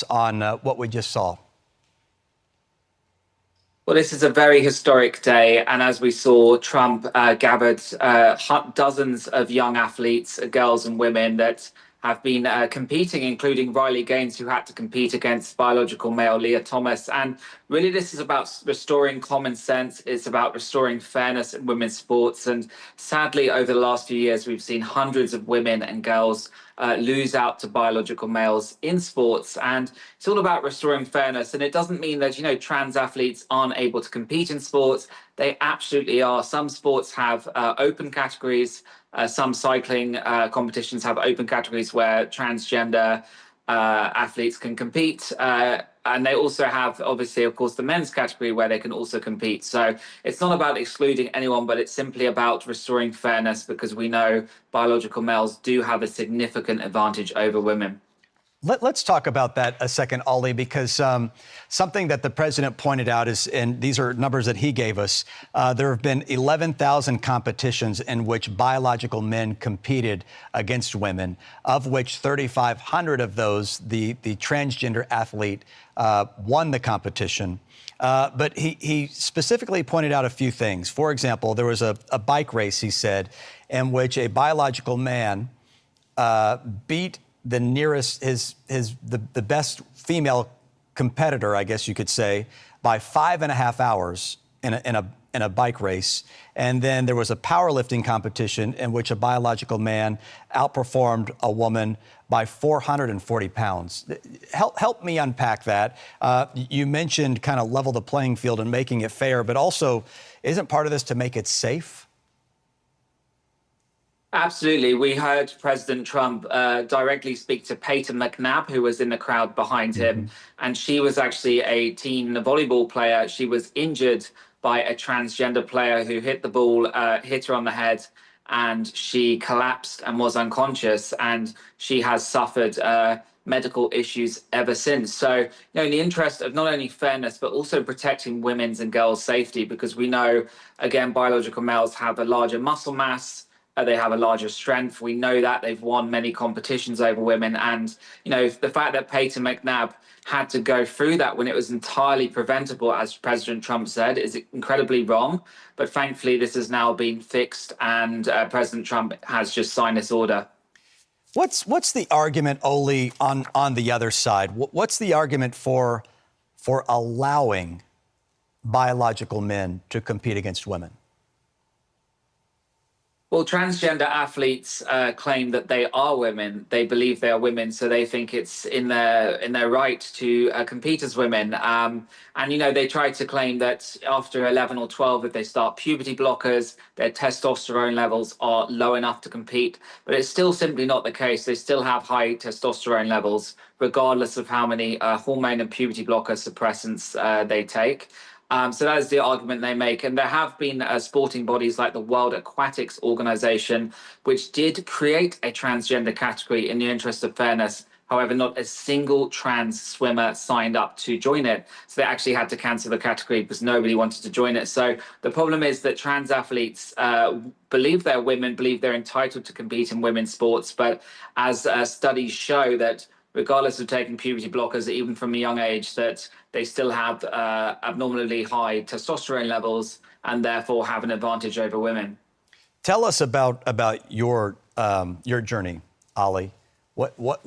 on what we just saw? Well, this is a very historic day, and as we saw, Trump gathered dozens of young athletes, girls and women that have been competing, including Riley Gaines, who had to compete against biological male Leah Thomas. And really, this is about restoring common sense. It's about restoring fairness in women's sports. And sadly, over the last few years, we've seen hundreds of women and girls lose out to biological males in sports. And it's all about restoring fairness. And it doesn't mean that, trans athletes aren't able to compete in sports. They absolutely are. Some sports have open categories. Some cycling competitions have open categories where transgender athletes can compete. And they also have, obviously, of course, the men's category where they can also compete. So it's not about excluding anyone, but it's simply about restoring fairness, because we know biological males do have a significant advantage over women. Let's talk about that a second, Ollie, because something that the president pointed out is, and these are numbers that he gave us, there have been 11,000 competitions in which biological men competed against women, of which 3,500 of those, the transgender athlete won the competition. But he specifically pointed out a few things. For example, there was a bike race, he said, in which a biological man beat the nearest, the best female competitor, I guess you could say, by 5.5 hours in a bike race. And then there was a powerlifting competition in which a biological man outperformed a woman by 440 pounds. Help me unpack that. You mentioned kind of level the playing field and making it fair, but also, isn't part of this to make it safe? Absolutely. We heard President Trump directly speak to Peyton McNabb, who was in the crowd behind him. And she was actually a teen volleyball player. She was injured by a transgender player who hit the ball, hit her on the head, and she collapsed and was unconscious. And she has suffered medical issues ever since. So, in the interest of not only fairness, but also protecting women's and girls' safety, because we know, again, biological males have a larger muscle mass. They have a larger strength. We know that they've won many competitions over women. And, the fact that Peyton McNabb had to go through that when it was entirely preventable, as President Trump said, is incredibly wrong. But thankfully, this has now been fixed, and President Trump has just signed this order. What's the argument, Oli, on the other side? What's the argument for allowing biological men to compete against women? Well, transgender athletes claim that they are women. They believe they are women, so they think it's in their right to compete as women. And they try to claim that after 11 or 12, if they start puberty blockers, their testosterone levels are low enough to compete. But it's still simply not the case. They still have high testosterone levels, regardless of how many hormone and puberty blocker suppressants they take. So that is the argument they make. And there have been sporting bodies like the World Aquatics Organization, which did create a transgender category in the interest of fairness. However, not a single trans swimmer signed up to join it. So they actually had to cancel the category because nobody wanted to join it. So the problem is that trans athletes believe they're women, believe they're entitled to compete in women's sports. But as studies show that regardless of taking puberty blockers, even from a young age, that they still have abnormally high testosterone levels and therefore have an advantage over women. Tell us about your journey, Ollie. What